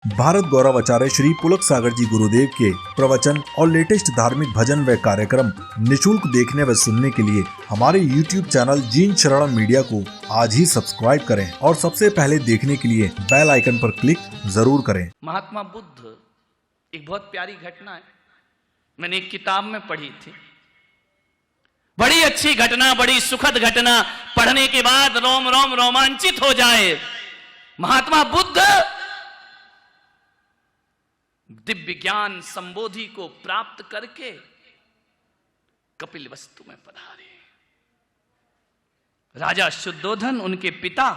भारत गौरव आचार्य श्री पुलक सागर जी गुरुदेव के प्रवचन और लेटेस्ट धार्मिक भजन व कार्यक्रम निशुल्क देखने व सुनने के लिए हमारे YouTube चैनल जीन शरणम मीडिया को आज ही सब्सक्राइब करें और सबसे पहले देखने के लिए बेल आइकन पर क्लिक जरूर करें। महात्मा बुद्ध एक बहुत प्यारी घटना है, मैंने एक किताब में पढ़ी थी। बड़ी अच्छी घटना, बड़ी सुखद घटना, पढ़ने के बाद रोम रोम रोमांचित हो जाए। महात्मा बुद्ध दिव्य ज्ञान संबोधि को प्राप्त करके कपिलवस्तु में पधारे। राजा शुद्धोधन उनके पिता,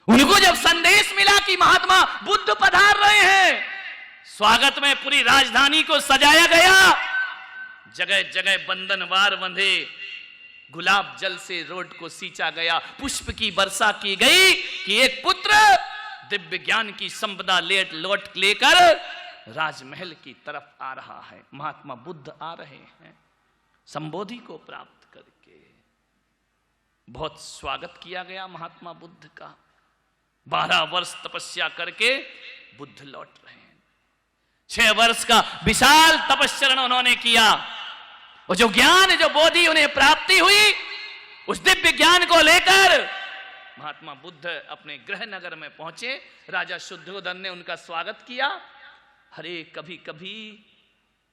उनको जब संदेश मिला कि महात्मा बुद्ध पधार रहे हैं, स्वागत में पूरी राजधानी को सजाया गया। जगह जगह बंधनवार बंधे, गुलाब जल से रोड को सींचा गया, पुष्प की वर्षा की गई कि एक पुत्र दिव्य ज्ञान की संपदा लौट लेकर राजमहल की तरफ आ रहा है। महात्मा बुद्ध आ रहे हैं संबोधि को प्राप्त करके। बहुत स्वागत किया गया महात्मा बुद्ध का। 12 वर्ष तपस्या करके बुद्ध लौट रहे हैं। 6 वर्ष का विशाल तपस्चरण उन्होंने किया और जो ज्ञान, जो बोधि उन्हें प्राप्ति हुई, उस दिव्य ज्ञान को लेकर महात्मा बुद्ध अपने गृह नगर में पहुंचे। राजा शुद्धोधन ने उनका स्वागत किया। अरे कभी कभी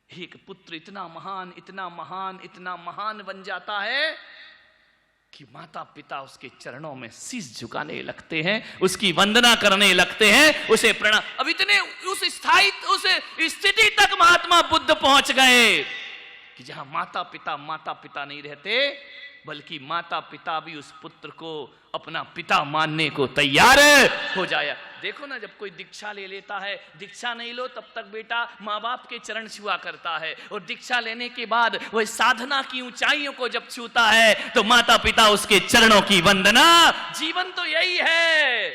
एक पुत्र इतना महान, इतना महान, इतना महान बन जाता है कि माता पिता उसके चरणों में शीश झुकाने लगते हैं, उसकी वंदना करने लगते हैं, उसे प्रणाम। अब इतने उस स्थिति तक महात्मा बुद्ध पहुंच गए कि जहां माता पिता नहीं रहते, बल्कि माता पिता भी उस पुत्र को अपना पिता मानने को तैयार हो जाया। देखो ना, जब कोई दीक्षा ले लेता है, दीक्षा नहीं लो तब तक बेटा माँ बाप के चरण छुआ करता है, और दीक्षा लेने के बाद वह साधना की ऊंचाइयों को जब छूता है तो माता पिता उसके चरणों की वंदना। जीवन तो यही है,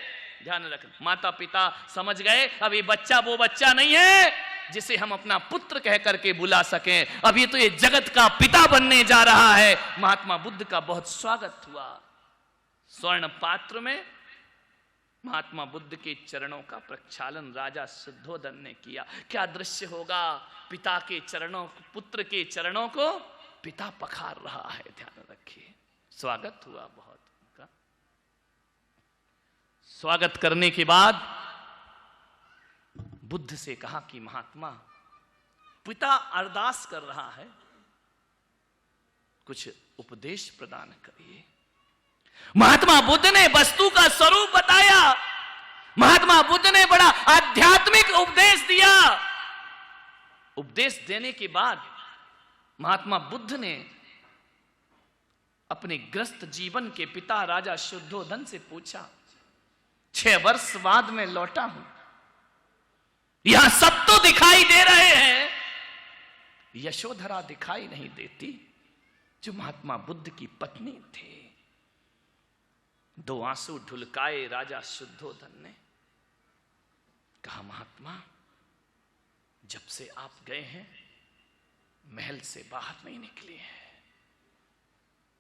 ध्यान रखना। माता पिता समझ गए अब ये बच्चा वो बच्चा नहीं है जिसे हम अपना पुत्र कह करके बुला सकें, अब ये तो ये जगत का पिता बनने जा रहा है। महात्मा बुद्ध का बहुत स्वागत हुआ। स्वर्ण पात्र में महात्मा बुद्ध के चरणों का प्रक्षालन राजा शुद्धोधन ने किया। क्या दृश्य होगा, पिता के चरणों, पुत्र के चरणों को पिता पखार रहा है। ध्यान रखिए, स्वागत हुआ बहुत उनका। स्वागत करने के बाद बुद्ध से कहा कि महात्मा, पिता अरदास कर रहा है, कुछ उपदेश प्रदान करिए। महात्मा बुद्ध ने वस्तु का स्वरूप बताया। महात्मा बुद्ध ने बड़ा आध्यात्मिक उपदेश दिया। उपदेश देने के बाद महात्मा बुद्ध ने अपने ग्रस्त जीवन के पिता राजा शुद्धोधन से पूछा, 6 वर्ष बाद में लौटा हूं, यहां सब तो दिखाई दे रहे हैं, यशोधरा दिखाई नहीं देती, जो महात्मा बुद्ध की पत्नी थे। 2 आंसू ढुलकाए राजा शुद्धोधन ने कहा, महात्मा जब से आप गए हैं महल से बाहर नहीं निकले हैं।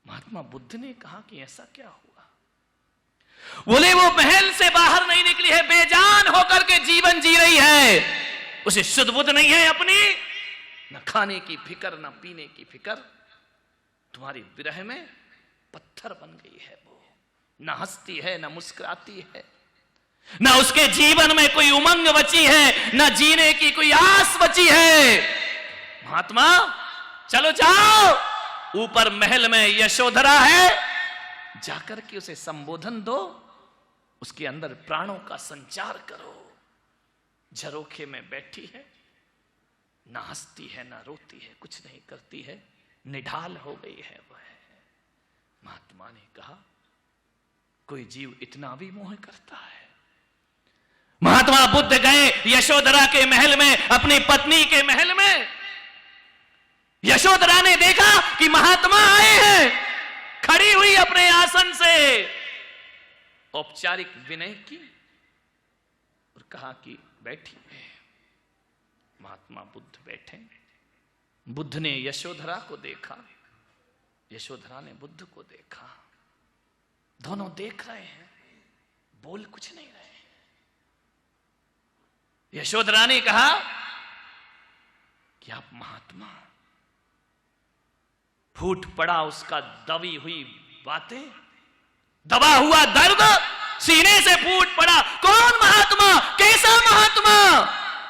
महात्मा बुद्ध ने कहा कि ऐसा क्या हुआ? बोले वो महल से बाहर नहीं निकली है, बेजान होकर के जीवन जी रही है। उसे शुद्ध बुद्ध नहीं है अपनी, न खाने की फिक्र, न पीने की फिक्र। तुम्हारी विरह में पत्थर बन गई है वो, न हंसती है, न मुस्कुराती है, न उसके जीवन में कोई उमंग बची है, न जीने की कोई आस बची है। महात्मा चलो जाओ, ऊपर महल में यशोधरा है, जाकर के उसे संबोधन दो, उसके अंदर प्राणों का संचार करो। झरोखे में बैठी है, ना हंसती है, ना रोती है, कुछ नहीं करती है, निढाल हो गई है वह। महात्मा ने कहा, कोई जीव इतना भी मोह करता है? महात्मा बुद्ध गए यशोधरा के महल में, अपनी पत्नी के महल में। यशोधरा ने देखा कि महात्मा आए हैं, खड़ी हुई अपने आसन से, औपचारिक विनय की और कहा कि बैठिए। महात्मा बुद्ध बैठे। बुद्ध ने यशोधरा को देखा, यशोधरा ने बुद्ध को देखा। दोनों देख रहे हैं, बोल कुछ नहीं रहे। यशोधरा ने कहा कि आप महात्मा। फूट पड़ा उसका दबी हुई बातें, दबा हुआ दर्द सीने से फूट पड़ा। कौन महात्मा, कैसा महात्मा?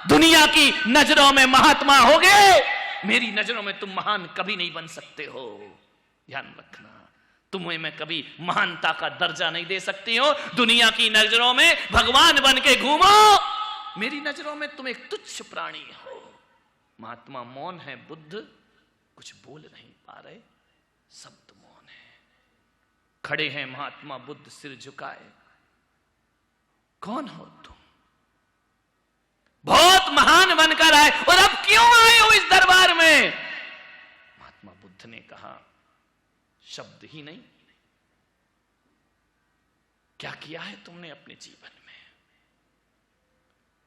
दुनिया की नजरों में महात्मा हो गए, मेरी नजरों में तुम महान कभी नहीं बन सकते हो। ध्यान रखना, तुम्हें मैं कभी महानता का दर्जा नहीं दे सकती हो। दुनिया की नजरों में भगवान बन के घूमो, मेरी नजरों में तुम एक तुच्छ प्राणी हो। महात्मा मौन है, बुद्ध कुछ बोल नहीं पा रहे, शब्द मौन है। खड़े हैं महात्मा बुद्ध सिर झुकाए। कौन हो तुम? बहुत महान बनकर आए, और अब क्यों आए हो इस दरबार में? महात्मा बुद्ध ने कहा, शब्द ही नहीं, क्या किया है तुमने अपने जीवन में?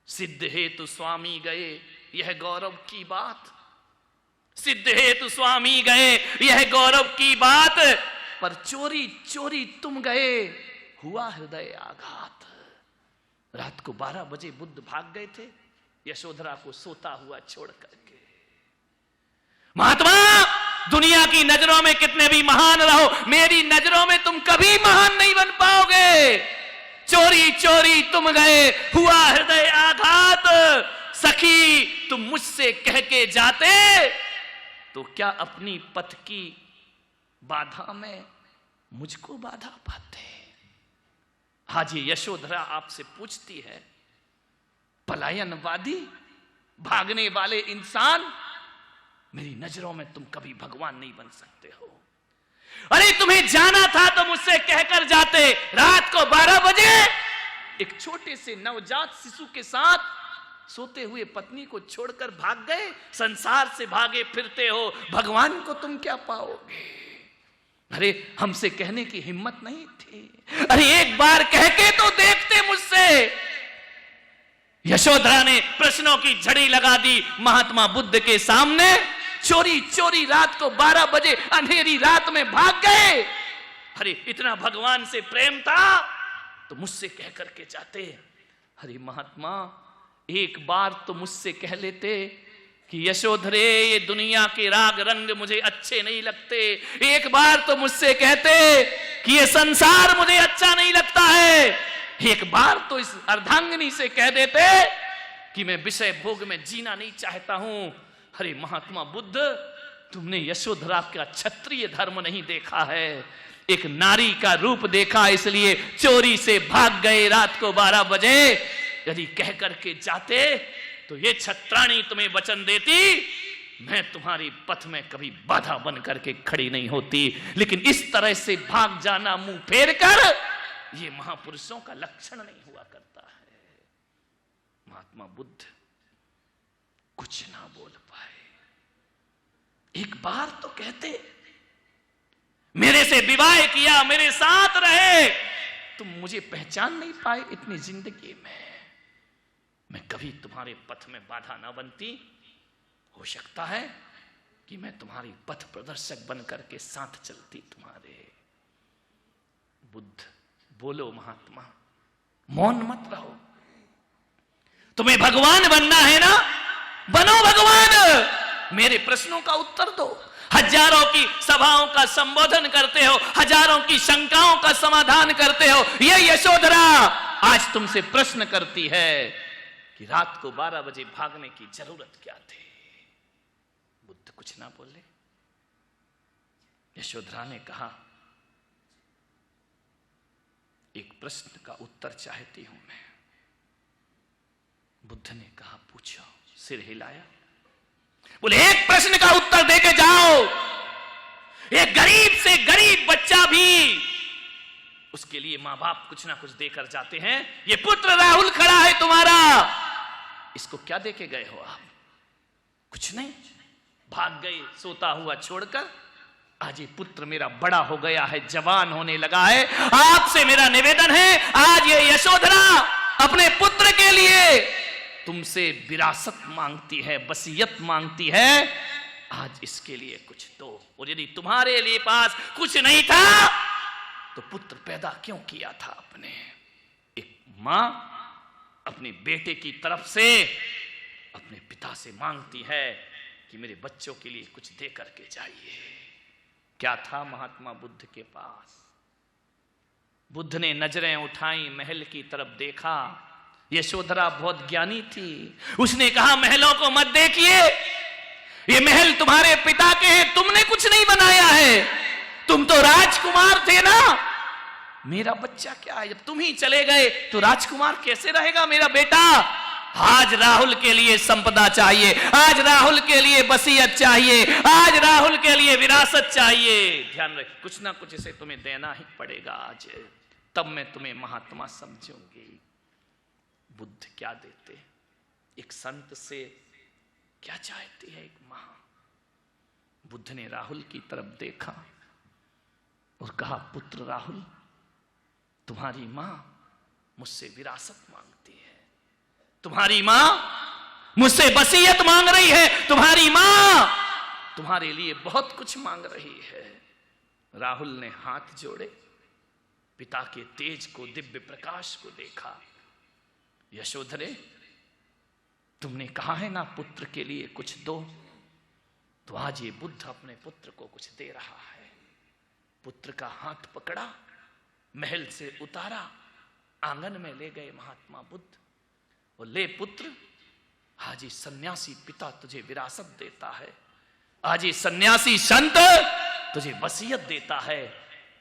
सिद्ध हेतु स्वामी गए, यह गौरव की बात। सिद्ध हेतु स्वामी गए, यह गौरव की बात। पर चोरी चोरी तुम गए, हुआ हृदय आघात। रात को 12 बजे बुद्ध भाग गए थे यशोधरा को सोता हुआ छोड़ करके। महात्मा, दुनिया की नजरों में कितने भी महान रहो, मेरी नजरों में तुम कभी महान नहीं बन पाओगे। चोरी चोरी तुम गए, हुआ हृदय आघात। सखी, तुम मुझसे कह के जाते तो क्या अपनी पथ की बाधा में मुझको बाधा पाते? आज ये यशोधरा आपसे पूछती है, पलायनवादी, भागने वाले इंसान, मेरी नजरों में तुम कभी भगवान नहीं बन सकते हो। अरे तुम्हें जाना था तो मुझसे कहकर जाते। रात को 12 बजे एक छोटे से नवजात शिशु के साथ सोते हुए पत्नी को छोड़कर भाग गए। संसार से भागे फिरते हो, भगवान को तुम क्या पाओगे? अरे हमसे कहने की हिम्मत नहीं थी। अरे एक बार कह के तो देखते मुझसे। यशोधरा ने प्रश्नों की झड़ी लगा दी महात्मा बुद्ध के सामने। चोरी चोरी रात को 12 बजे अंधेरी रात में भाग गए। अरे इतना भगवान से प्रेम था तो मुझसे कह करके जाते। अरे महात्मा, एक बार तो मुझसे कह लेते कि यशोधरे, ये दुनिया के राग रंग मुझे अच्छे नहीं लगते। एक बार तो मुझसे कहते कि ये संसार मुझे अच्छा नहीं लगता है। एक बार तो इस अर्धांगिनी से कह देते कि मैं विषय भोग में जीना नहीं चाहता हूं। अरे महात्मा बुद्ध, तुमने यशोधरा का क्षत्रिय धर्म नहीं देखा है, एक नारी का रूप देखा, इसलिए चोरी से भाग गए रात को 12 बजे। यदि कह करके जाते तो ये छत्राणी तुम्हें वचन देती, मैं तुम्हारी पथ में कभी बाधा बन करके खड़ी नहीं होती। लेकिन इस तरह से भाग जाना मुंह फेर कर, ये महापुरुषों का लक्षण नहीं हुआ करता है। महात्मा बुद्ध कुछ ना बोल पाए। एक बार तो कहते, मेरे से विवाह किया, मेरे साथ रहे, तुम मुझे पहचान नहीं पाए इतनी जिंदगी में, मैं कभी तुम्हारे पथ में बाधा ना बनती। हो सकता है कि मैं तुम्हारी पथ प्रदर्शक बन करके साथ चलती तुम्हारे। बुद्ध, बोलो महात्मा, मौन मत रहो। तुम्हें भगवान बनना है ना, बनो भगवान। मेरे प्रश्नों का उत्तर दो। हजारों की सभाओं का संबोधन करते हो, हजारों की शंकाओं का समाधान करते हो। ये यशोधरा आज तुमसे प्रश्न करती है कि रात को 12 बजे भागने की जरूरत क्या थी? बुद्ध कुछ ना बोले। यशोधरा ने कहा, एक प्रश्न का उत्तर चाहती हूं मैं। बुद्ध ने कहा, पूछो। सिर हिलाया, बोले एक प्रश्न का उत्तर देके जाओ। एक गरीब से गरीब बच्चा भी, उसके लिए मां बाप कुछ ना कुछ देकर जाते हैं। ये पुत्र राहुल खड़ा है तुम्हारा, इसको क्या देके गए हो आप? कुछ नहीं, भाग गए सोता हुआ छोड़कर। आज ये पुत्र मेरा बड़ा हो गया है, जवान होने लगा है। आपसे मेरा निवेदन है, आज ये यशोधरा अपने पुत्र के लिए तुमसे विरासत मांगती है, वसीयत मांगती है। आज इसके लिए कुछ दो। और यदि तुम्हारे लिए पास कुछ नहीं था तो पुत्र पैदा क्यों किया था आपने? एक मां अपने बेटे की तरफ से अपने पिता से मांगती है कि मेरे बच्चों के लिए कुछ दे करके जाइए। क्या था महात्मा बुद्ध के पास? बुद्ध ने नजरें उठाई, महल की तरफ देखा। यशोधरा बहुत ज्ञानी थी। उसने कहा, महलों को मत देखिए, ये महल तुम्हारे पिता के हैं, तुमने कुछ नहीं बनाया है। तुम तो राजकुमार थे ना। मेरा बच्चा क्या है? जब तुम ही चले गए तो राजकुमार कैसे रहेगा मेरा बेटा? आज राहुल के लिए संपदा चाहिए, आज राहुल के लिए वसीयत चाहिए, आज राहुल के लिए विरासत चाहिए। ध्यान रख, कुछ ना कुछ इसे तुम्हें देना ही पड़ेगा आज, तब मैं तुम्हें महात्मा समझूंगी। बुद्ध क्या देते? एक संत से क्या चाहती है एक मां? बुद्ध ने राहुल की तरफ देखा और कहा, पुत्र राहुल, तुम्हारी मां मुझसे विरासत मांगती है, तुम्हारी मां मुझसे वसीयत मांग रही है, तुम्हारी मां तुम्हारे लिए बहुत कुछ मांग रही है। राहुल ने हाथ जोड़े, पिता के तेज को, दिव्य प्रकाश को देखा। यशोधरे, तुमने कहा है ना पुत्र के लिए कुछ दो, तो आज ये बुद्ध अपने पुत्र को कुछ दे रहा है। पुत्र का हाथ पकड़ा, महल से उतारा, आंगन में ले गए महात्मा बुद्ध। और ले पुत्र, आज ये सन्यासी पिता तुझे विरासत देता है, आज ये सन्यासी संत तुझे वसीयत देता है।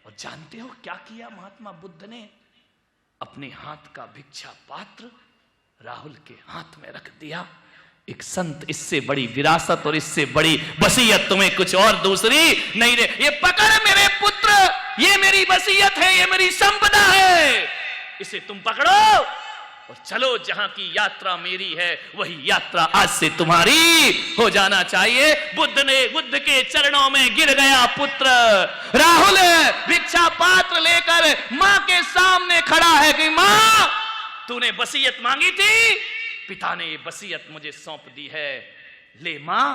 और जानते हो क्या किया महात्मा बुद्ध ने? अपने हाथ का भिक्षा पात्र राहुल के हाथ में रख दिया। एक संत, इससे बड़ी विरासत और इससे बड़ी वसीयत तुम्हें कुछ और दूसरी नहीं दे। ये पकड़ मेरे पुत्र, ये मेरी वसीयत है, ये मेरी संपदा है, इसे तुम पकड़ो और चलो। जहां की यात्रा मेरी है वही यात्रा आज से तुम्हारी हो जाना चाहिए। बुद्ध के चरणों में गिर गया पुत्र। राहुल भिक्षा पात्र लेकर मां के सामने खड़ा है कि मां, तूने वसीयत मांगी थी, पिता ने ये वसीयत मुझे सौंप दी है। ले मां,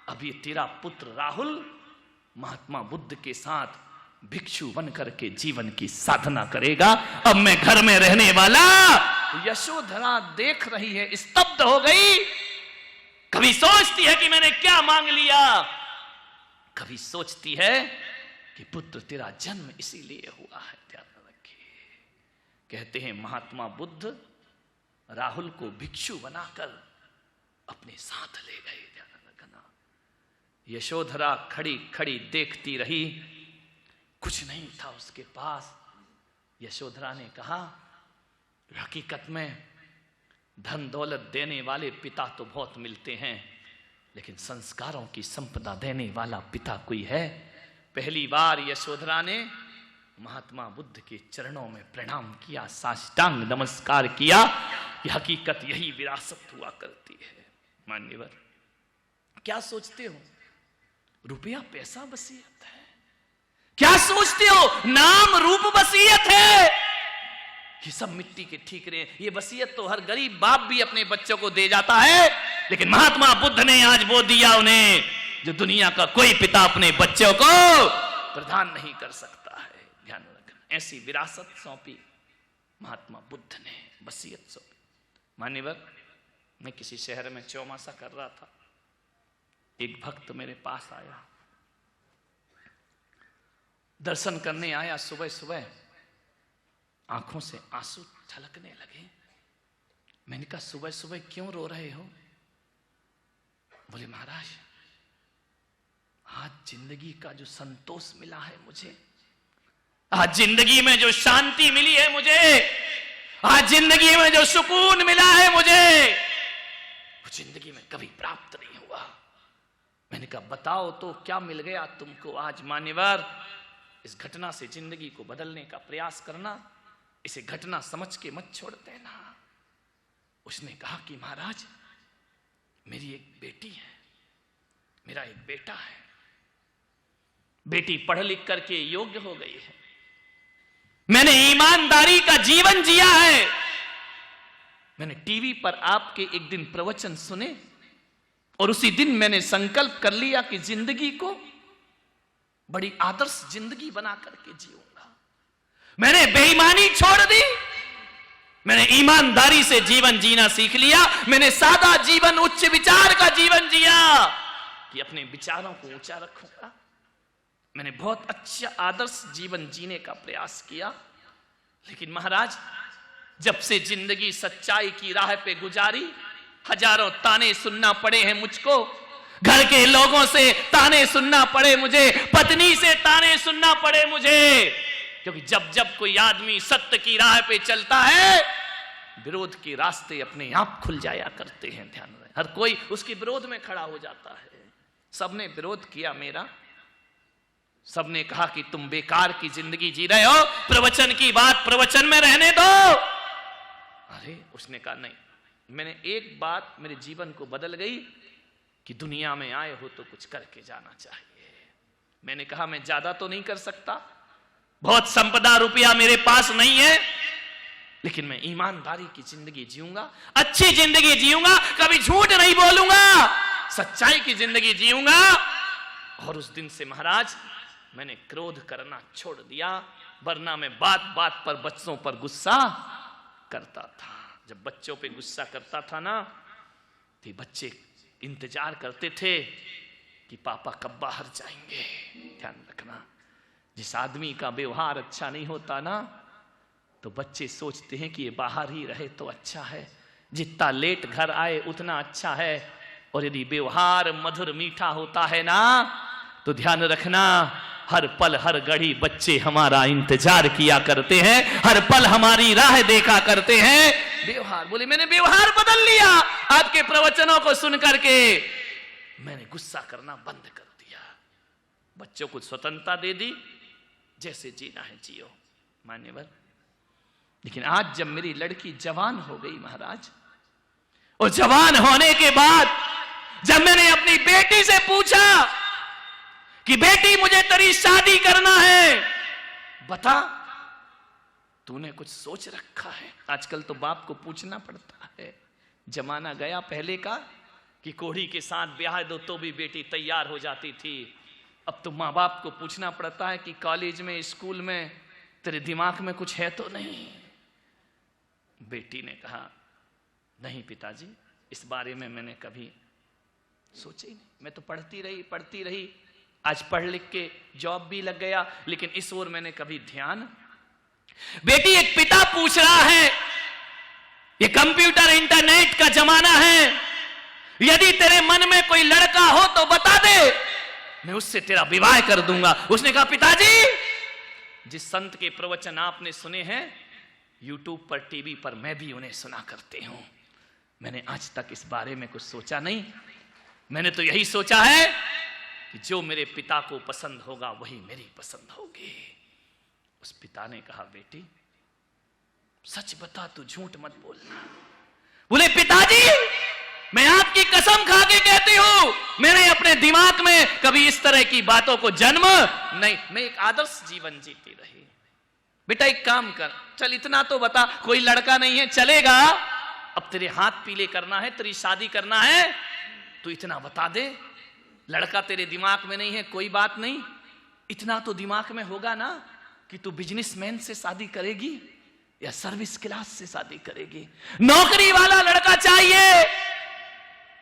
अब ये तेरा पुत्र राहुल महात्मा बुद्ध के साथ भिक्षु बनकर के जीवन की साधना करेगा। अब मैं घर में रहने वाला। यशोधरा देख रही है, स्तब्ध हो गई। कभी सोचती है कि मैंने क्या मांग लिया, कभी सोचती है कि पुत्र तेरा जन्म इसीलिए हुआ है। ध्यान रखिए, कहते हैं महात्मा बुद्ध राहुल को भिक्षु बनाकर अपने साथ ले गए। ध्यान रखना, यशोधरा खड़ी खड़ी देखती रही, कुछ नहीं था उसके पास। यशोधरा ने कहा, हकीकत में धन दौलत देने वाले पिता तो बहुत मिलते हैं, लेकिन संस्कारों की संपदा देने वाला पिता कोई है। पहली बार यशोधरा ने महात्मा बुद्ध के चरणों में प्रणाम किया, साष्टांग नमस्कार किया कि हकीकत यही विरासत हुआ करती है। मान्यवर, क्या सोचते हो? रुपया पैसा वसीयत है? क्या सोचते हो? नाम रूप वसीयत है? ये सब मिट्टी के ठीकरे। ये वसीयत तो हर गरीब बाप भी अपने बच्चों को दे जाता है, लेकिन महात्मा बुद्ध ने आज वो दिया उन्हें जो दुनिया का कोई पिता अपने बच्चों को प्रदान नहीं कर सकता है। ध्यान रखना, ऐसी विरासत सौंपी महात्मा बुद्ध ने, वसीयत सौंपी। मान्यवर, मैं किसी शहर में चौमासा कर रहा था, एक भक्त मेरे पास आया, दर्शन करने आया। सुबह सुबह आंखों से आंसू छलकने लगे। मैंने कहा, सुबह सुबह क्यों रो रहे हो? बोले, महाराज, आज जिंदगी का जो संतोष मिला है मुझे, आज जिंदगी में जो शांति मिली है मुझे, आज जिंदगी में जो सुकून मिला है मुझे, वो जिंदगी में कभी प्राप्त नहीं हुआ। मैंने कहा, बताओ तो क्या मिल गया तुमको आज? मान्यवर, इस घटना से जिंदगी को बदलने का प्रयास करना, इसे घटना समझ के मत छोड़ देना। उसने कहा कि महाराज, मेरी एक बेटी है, मेरा एक बेटा है, बेटी पढ़ लिख करके योग्य हो गई है, मैंने ईमानदारी का जीवन जिया है। मैंने टीवी पर आपके एक दिन प्रवचन सुने और उसी दिन मैंने संकल्प कर लिया कि जिंदगी को बड़ी आदर्श जिंदगी बना करके जीऊंगा। मैंने बेईमानी छोड़ दी, मैंने ईमानदारी से जीवन जीना सीख लिया। मैंने सादा जीवन, उच्च विचार का जीवन जिया कि अपने विचारों को ऊंचा रखूंगा। मैंने बहुत अच्छा आदर्श जीवन जीने का प्रयास किया। लेकिन महाराज, जब से जिंदगी सच्चाई की राह पे गुजारी, हजारों ताने सुनना पड़े हैं मुझको। घर के लोगों से ताने सुनना पड़े मुझे, पत्नी से ताने सुनना पड़े मुझे। क्योंकि जब जब कोई आदमी सत्य की राह पे चलता है, विरोध के रास्ते अपने आप खुल जाया करते हैं। ध्यान रहे, हर कोई उसके विरोध में खड़ा हो जाता है। सबने विरोध किया मेरा, सबने कहा कि तुम बेकार की जिंदगी जी रहे हो, प्रवचन की बात प्रवचन में रहने दो। अरे उसने कहा नहीं, मैंने एक बात मेरे जीवन को बदल गई कि दुनिया में आए हो तो कुछ करके जाना चाहिए। मैंने कहा मैं ज्यादा तो नहीं कर सकता, बहुत संपदा रुपया मेरे पास नहीं है, लेकिन मैं ईमानदारी की जिंदगी जीऊंगा, अच्छी जिंदगी जीऊंगा, कभी झूठ नहीं बोलूंगा, सच्चाई की जिंदगी जीऊंगा। और उस दिन से महाराज मैंने क्रोध करना छोड़ दिया, वरना मैं बात बात पर बच्चों पर गुस्सा करता था। जब बच्चों पे गुस्सा करता था ना, तो बच्चे इंतजार करते थे कि पापा कब बाहर जाएंगे। ध्यान रखना, जिस आदमी का व्यवहार अच्छा नहीं होता ना, तो बच्चे सोचते हैं कि ये बाहर ही रहे तो अच्छा है, जितना लेट घर आए उतना अच्छा है। और यदि व्यवहार मधुर मीठा होता है ना, तो ध्यान रखना, हर पल हर घड़ी बच्चे हमारा इंतजार किया करते हैं, हर पल हमारी राह देखा करते हैं। व्यवहार, बोले मैंने व्यवहार बदल लिया आपके प्रवचनों को सुन करके। मैंने गुस्सा करना बंद कर दिया, बच्चों को स्वतंत्रता दे दी, जैसे जीना है जियो, मान्यवर। लेकिन आज जब मेरी लड़की जवान हो गई महाराज, और जवान होने के बाद जब मैंने अपनी बेटी से पूछा कि बेटी मुझे तेरी शादी करना है, बता तूने कुछ सोच रखा है? आजकल तो बाप को पूछना पड़ता है, जमाना गया पहले का कि कोढ़ी के साथ ब्याह दो तो भी बेटी तैयार हो जाती थी। अब तो माँ बाप को पूछना पड़ता है कि कॉलेज में, स्कूल में तेरे दिमाग में कुछ है तो नहीं। बेटी ने कहा नहीं पिताजी, इस बारे में मैंने कभी सोचा ही नहीं, मैं तो पढ़ती रही, आज पढ़ लिख के जॉब भी लग गया, लेकिन इस ओर मैंने कभी ध्यान। बेटी, एक पिता पूछ रहा है, ये कंप्यूटर इंटरनेट का जमाना है, यदि तेरे मन में कोई लड़का हो तो बता दे, मैं उससे तेरा विवाह कर दूंगा। उसने कहा पिताजी, जिस संत के प्रवचन आपने सुने हैं यूट्यूब पर, टीवी पर, मैं भी उन्हें सुना करते हूं। मैंने आज तक इस बारे में कुछ सोचा नहीं, मैंने तो यही सोचा है कि जो मेरे पिता को पसंद होगा वही मेरी पसंद होगी। उस पिता ने कहा बेटी सच बता, तू झूठ मत बोलना। बोले पिताजी, मैं आपकी कसम खा के कहती हूं, मैंने अपने दिमाग में कभी इस तरह की बातों को जन्म नहीं, मैं एक आदर्श जीवन जीती रही। बेटा एक काम कर, चल इतना तो बता, कोई लड़का नहीं है चलेगा, अब तेरे हाथ पीले करना है, तेरी शादी करना है, तू इतना बता दे। लड़का तेरे दिमाग में नहीं है कोई बात नहीं, इतना तो दिमाग में होगा ना कि तू बिजनेसमैन से शादी करेगी या सर्विस क्लास से शादी करेगी, नौकरी वाला लड़का चाहिए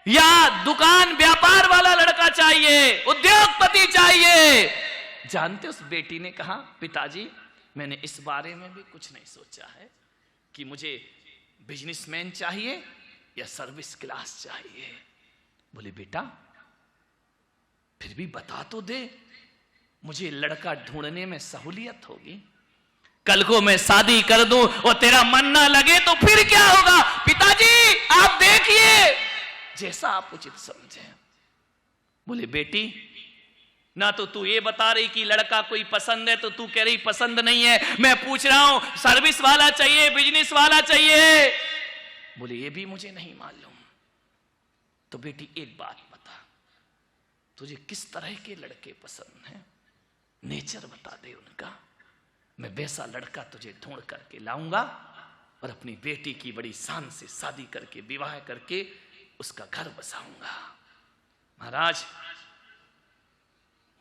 या दुकान व्यापार वाला लड़का चाहिए, उद्योगपति चाहिए। जानते उस बेटी ने कहा पिताजी, मैंने इस बारे में भी कुछ नहीं सोचा है कि मुझे बिजनेसमैन चाहिए या सर्विस क्लास चाहिए। बोले बेटा फिर भी बता तो दे, मुझे लड़का ढूंढने में सहूलियत होगी, कल को मैं शादी कर दूं और तेरा मन ना लगे तो फिर क्या होगा? पिताजी आप देखिए, जैसा आप उचित समझे। बोले बेटी, ना तो तू ये बता रही कि लड़का कोई पसंद है, तो तू कह रही पसंद नहीं है। मैं पूछ रहा हूं सर्विस वाला चाहिए, बिजनेस वाला चाहिए। बोले ये भी मुझे नहीं मालूम। तो बेटी एक बात बता, तुझे किस तरह के लड़के पसंद हैं, नेचर बता दे उनका, मैं वैसा लड़का तुझे ढूंढ करके लाऊंगा और अपनी बेटी की बड़ी शान से शादी करके विवाह करके उसका घर बसाऊंगा। महाराज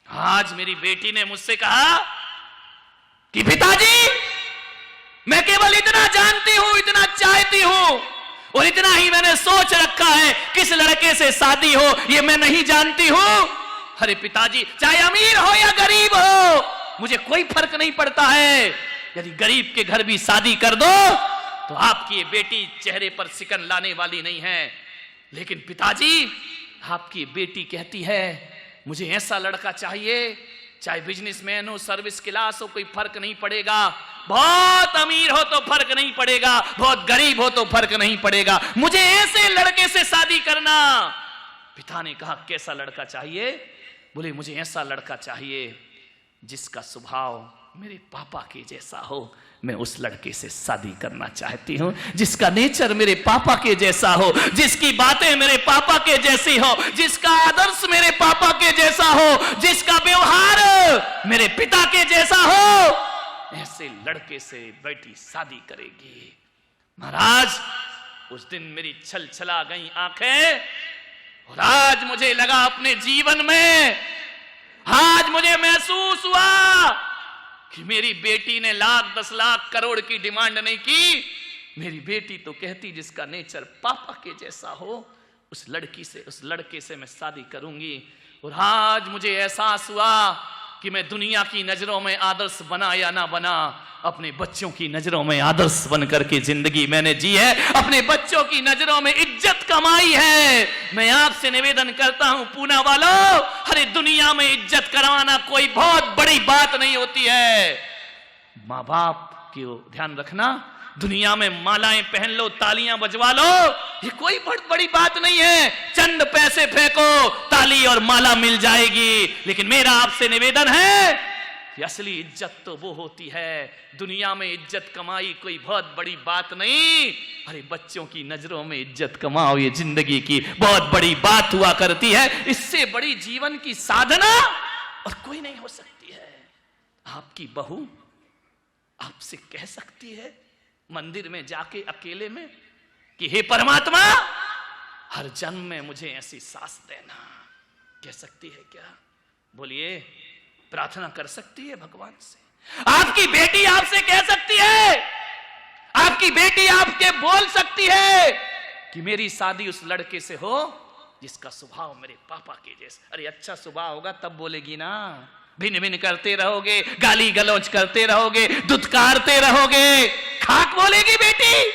आज मेरी बेटी ने मुझसे कहा कि पिताजी मैं केवल इतना जानती हूं, इतना चाहती हूं, और इतना ही मैंने सोच रखा है, किस लड़के से शादी हो ये मैं नहीं जानती हूं। अरे पिताजी, चाहे अमीर हो या गरीब हो, मुझे कोई फर्क नहीं पड़ता है। यदि गरीब के घर भी शादी कर दो तो आपकी ये बेटी चेहरे पर सिकन लाने वाली नहीं है। लेकिन पिताजी, आपकी बेटी कहती है मुझे ऐसा लड़का चाहिए, चाहे बिजनेसमैन हो, सर्विस क्लास हो, कोई फर्क नहीं पड़ेगा, बहुत अमीर हो तो फर्क नहीं पड़ेगा, बहुत गरीब हो तो फर्क नहीं पड़ेगा, मुझे ऐसे लड़के से शादी करना। पिता ने कहा कैसा लड़का चाहिए? बोले मुझे ऐसा लड़का चाहिए जिसका स्वभाव मेरे पापा के जैसा हो। मैं उस लड़के से शादी करना चाहती हूं जिसका नेचर मेरे पापा के जैसा हो, जिसकी बातें मेरे पापा के जैसी हो, जिसका आदर्श मेरे पापा के जैसा हो, जिसका व्यवहार मेरे पिता के जैसा हो। ऐसे लड़के से बेटी शादी करेगी। महाराज, उस दिन मेरी छल छला गई आंखें, और आज मुझे लगा अपने जीवन में, आज मुझे महसूस हुआ कि मेरी बेटी ने लाख 10 लाख करोड़ की डिमांड नहीं की। मेरी बेटी तो कहती जिसका नेचर पापा के जैसा हो, उस लड़के से मैं शादी करूंगी। और आज मुझे एहसास हुआ कि मैं दुनिया की नजरों में आदर्श बना या ना बना, अपने बच्चों की नजरों में आदर्श बन करके जिंदगी मैंने जी है, अपने बच्चों की नजरों में इज्जत कमाई है। मैं आपसे निवेदन करता हूं पूना वालों, अरे दुनिया में इज्जत करवाना कोई बहुत बड़ी बात नहीं होती है। माँ बाप की ध्यान रखना, दुनिया में मालाएं पहन लो, तालियां बजवा लो, ये कोई बहुत बड़ी बात नहीं है। चंद पैसे फेंको, ताली और माला मिल जाएगी। लेकिन मेरा आपसे निवेदन है कि असली इज्जत तो वो होती है, दुनिया में इज्जत कमाई कोई बहुत बड़ी बात नहीं। अरे बच्चों की नजरों में इज्जत कमाओ, ये जिंदगी की बहुत बड़ी बात हुआ करती है। इससे बड़ी जीवन की साधना और कोई नहीं हो सकती है। आपकी बहू आपसे कह सकती है मंदिर में जाके अकेले में कि हे परमात्मा, हर जन्म में मुझे ऐसी सास देना। कह सकती है क्या? बोलिए, प्रार्थना कर सकती है भगवान से। आपकी बेटी आपसे कह सकती है, आपकी बेटी आपके बोल सकती है कि मेरी शादी उस लड़के से हो जिसका स्वभाव मेरे पापा के जैसा। अरे अच्छा स्वभाव होगा तब बोलेगी ना। भिन भिन करते रहोगे, गाली गलौज करते रहोगे, दुत्कारते रहोगे, खाक बोलेगी बेटी?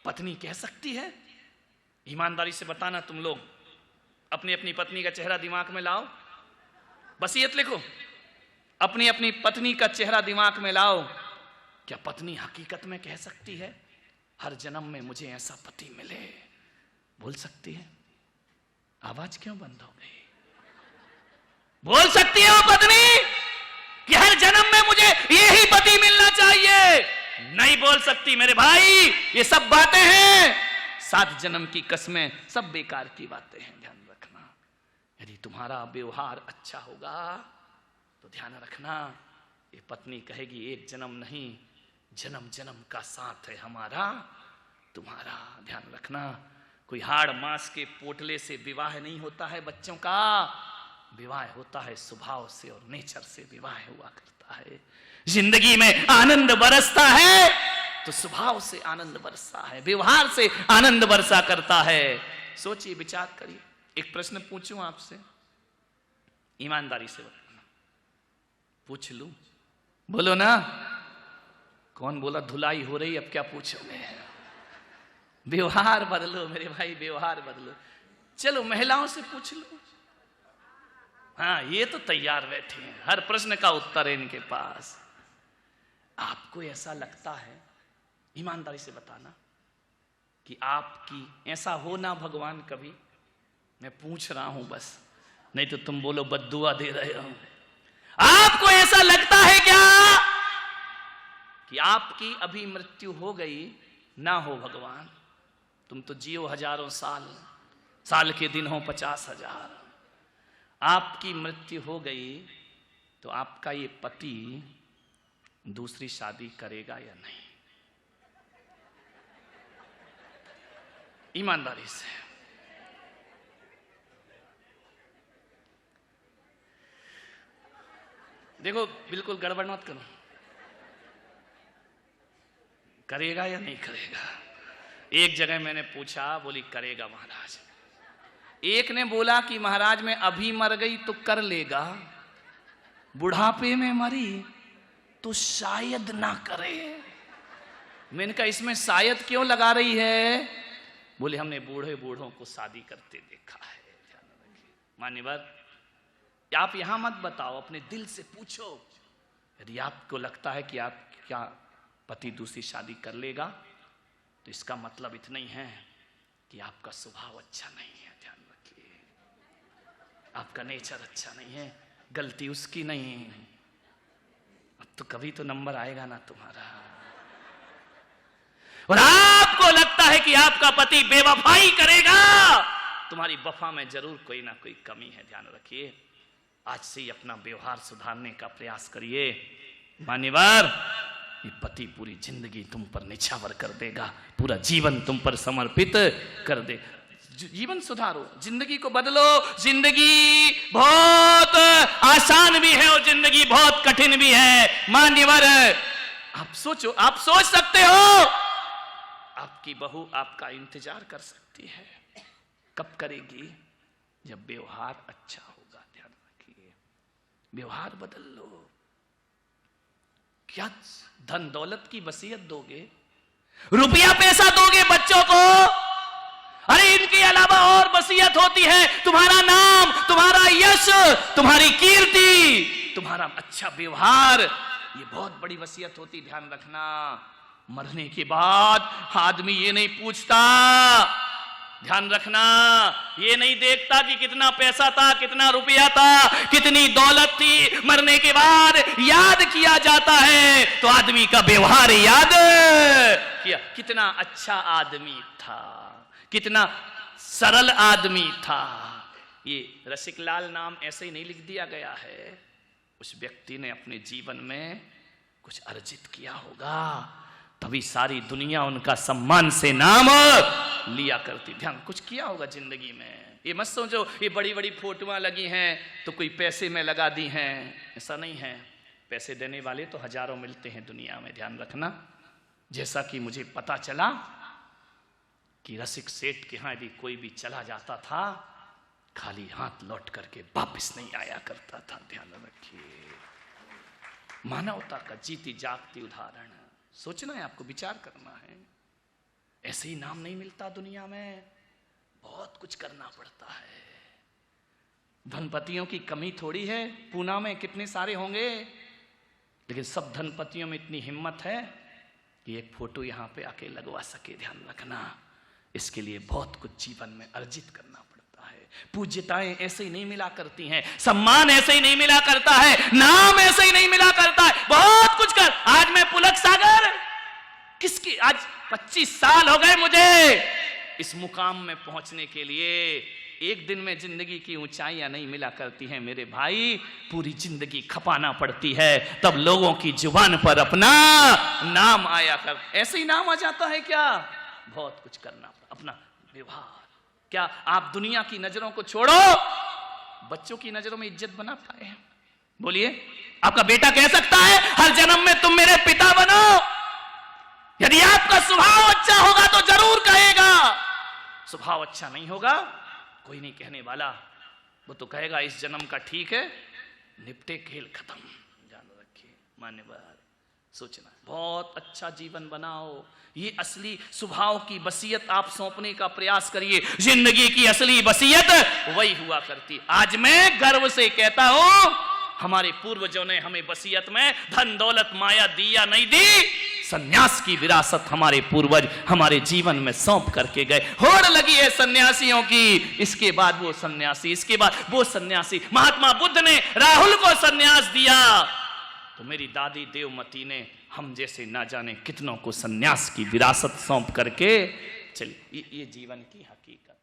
पत्नी कह सकती है? ईमानदारी से बताना, तुम लोग अपनी अपनी पत्नी का चेहरा दिमाग में लाओ, वसीयत लिखो, अपनी अपनी पत्नी का चेहरा दिमाग में लाओ। क्या पत्नी हकीकत में कह सकती है हर जन्म में मुझे ऐसा पति मिले? बोल सकती है? आवाज क्यों बंद हो गई? बोल सकती है वो पत्नी कि हर जन्म में मुझे यही पति मिलना चाहिए? नहीं बोल सकती मेरे भाई। ये सब बातें हैं, 7 जन्म की कसमें, सब बेकार की बातें हैं। ध्यान रखना, यदि तुम्हारा व्यवहार अच्छा होगा तो ध्यान रखना, ये पत्नी कहेगी एक जन्म नहीं, जन्म जन्म का साथ है हमारा तुम्हारा। ध्यान रखना, कोई हाड़ मांस के पोटले से विवाह नहीं होता है बच्चों का। विवाह होता है स्वभाव से और नेचर से विवाह हुआ करता है। जिंदगी में आनंद बरसता है तो स्वभाव से आनंद बरसता है, व्यवहार से आनंद बरसा करता है। सोचिए, विचार करिए। एक प्रश्न पूछूं आपसे, ईमानदारी से बताना, पूछ लूं? बोलो ना। कौन बोला धुलाई हो रही, अब क्या पूछोगे? व्यवहार बदलो मेरे भाई, व्यवहार बदलो। चलो महिलाओं से पूछ लो। हाँ, ये तो तैयार बैठे हैं, हर प्रश्न का उत्तर है इनके पास। आपको ऐसा लगता है, ईमानदारी से बताना, कि आपकी ऐसा हो ना भगवान कभी? मैं पूछ रहा हूं बस, नहीं तो तुम बोलो बद्दुआ दे रहे हो। आपको ऐसा लगता है क्या कि आपकी अभी मृत्यु हो गई ना हो भगवान? तुम तो जियो हजारों साल, साल के दिन हो 50,000। आपकी मृत्यु हो गई तो आपका ये पति दूसरी शादी करेगा या नहीं? ईमानदारी से देखो, बिल्कुल गड़बड़ मत करो। करेगा या नहीं करेगा? एक जगह मैंने पूछा, बोली करेगा महाराज। एक ने बोला कि महाराज मैं अभी मर गई तो कर लेगा, बुढ़ापे में मरी तो शायद ना करे। मैंने कहा इसमें शायद क्यों लगा रही है? बोले हमने बूढ़े बूढ़ों को शादी करते देखा है। मान्यवर, आप यहां मत बताओ, अपने दिल से पूछो। यदि आपको लगता है कि आप क्या पति दूसरी शादी कर लेगा, तो इसका मतलब इतना ही है कि आपका स्वभाव अच्छा नहीं है। ध्यान रखिए, आपका नेचर अच्छा नहीं है, गलती उसकी नहीं। अब तो कभी तो नंबर आएगा ना तुम्हारा। और आपको लगता है कि आपका पति बेवफाई करेगा, तुम्हारी वफा में जरूर कोई ना कोई कमी है। ध्यान रखिए, आज से ही अपना व्यवहार सुधारने का प्रयास करिए। मान्यवर, ये पति पूरी जिंदगी तुम पर निछावर कर देगा, पूरा जीवन तुम पर समर्पित कर दे। जीवन सुधारो, जिंदगी को बदलो। जिंदगी बहुत आसान भी है और जिंदगी बहुत कठिन भी है। मान्यवर, आप सोचो, आप सोच सकते हो आपकी बहू आपका इंतजार कर सकती है। कब करेगी? जब व्यवहार अच्छा होगा। ध्यान रखिए, व्यवहार बदल लो। क्या धन दौलत की वसीयत दोगे? रुपया पैसा दोगे बच्चों को? अरे इनके अलावा और वसीयत होती है, तुम्हारा नाम, तुम्हारा यश, तुम्हारी कीर्ति, तुम्हारा अच्छा व्यवहार, ये बहुत बड़ी वसीयत होती। ध्यान रखना, मरने के बाद आदमी ये नहीं पूछता, ध्यान रखना, ये नहीं देखता कि कितना पैसा था, कितना रुपया था, कितनी दौलत थी। मरने के बाद याद किया जाता है तो आदमी का व्यवहार याद किया, कितना अच्छा आदमी था, कितना सरल आदमी था। ये रसिकलाल नाम ऐसे ही नहीं लिख दिया गया है, उस व्यक्ति ने अपने जीवन में कुछ अर्जित किया होगा, तभी सारी दुनिया उनका सम्मान से नाम लिया करती। ध्यान, कुछ किया होगा जिंदगी में। ये मत सोचो ये बड़ी बड़ी फोटोआं लगी हैं तो कोई पैसे में लगा दी हैं, ऐसा नहीं है। पैसे देने वाले तो हजारों मिलते हैं दुनिया में। ध्यान रखना, जैसा कि मुझे पता चला कि रसिक सेठ के यहाँ यदि कोई भी चला जाता था, खाली हाथ लौट करके वापस नहीं आया करता था। ध्यान रखिए, मानवता का जीती जागती उदाहरण। सोचना है आपको, विचार करना है। ऐसे ही नाम नहीं मिलता दुनिया में, बहुत कुछ करना पड़ता है। धनपतियों की कमी थोड़ी है, पूना में कितने सारे होंगे, लेकिन सब धनपतियों में इतनी हिम्मत है कि एक फोटो यहां पे आके लगवा सके। ध्यान रखना, इसके लिए बहुत कुछ जीवन में अर्जित करना पड़ता है। पूज्यताएं ऐसे ही नहीं मिला करती हैं, सम्मान ऐसे ही नहीं मिला करता है, नाम ऐसे ही नहीं मिला करता है। बहुत कुछ कर, आज मैं पुलक सागर किसकी, आज 25 साल हो गए मुझे इस मुकाम में पहुंचने के लिए। एक दिन में जिंदगी की ऊंचाइयां नहीं मिला करती हैं मेरे भाई, पूरी जिंदगी खपाना पड़ती है, तब लोगों की जुबान पर अपना नाम आया कर। ऐसे ही नाम आ जाता है क्या? बहुत कुछ करना पड़ता। अपना व्यवहार, क्या आप दुनिया की नजरों को छोड़ो, बच्चों की नजरों में इज्जत बना पाए? बोलिए, आपका बेटा कह सकता है हर जन्म में तुम मेरे पिता बनो? यदि आपका स्वभाव अच्छा होगा तो जरूर कहेगा, स्वभाव अच्छा नहीं होगा कोई नहीं कहने वाला, वो तो कहेगा इस जन्म का ठीक है, निपटे खेल खत्म। जान रखिए मान्यवर, सोचना, बहुत अच्छा जीवन बनाओ। ये असली स्वभाव की वसीयत आप सौंपने का प्रयास करिए। जिंदगी की असली वसीयत वही हुआ करती। आज मैं गर्व से कहता हूं, हमारे पूर्वजों ने हमें वसीयत में धन दौलत माया दी या नहीं दी, सन्यास की विरासत हमारे पूर्वज हमारे जीवन में सौंप करके गए। होड़ लगी है सन्यासियों की, इसके बाद वो सन्यासी, इसके बाद वो सन्यासी। महात्मा बुद्ध ने राहुल को सन्यास दिया तो मेरी दादी देवमती ने हम जैसे ना जाने कितनों को सन्यास की विरासत सौंप करके चली। ये जीवन की हकीकत।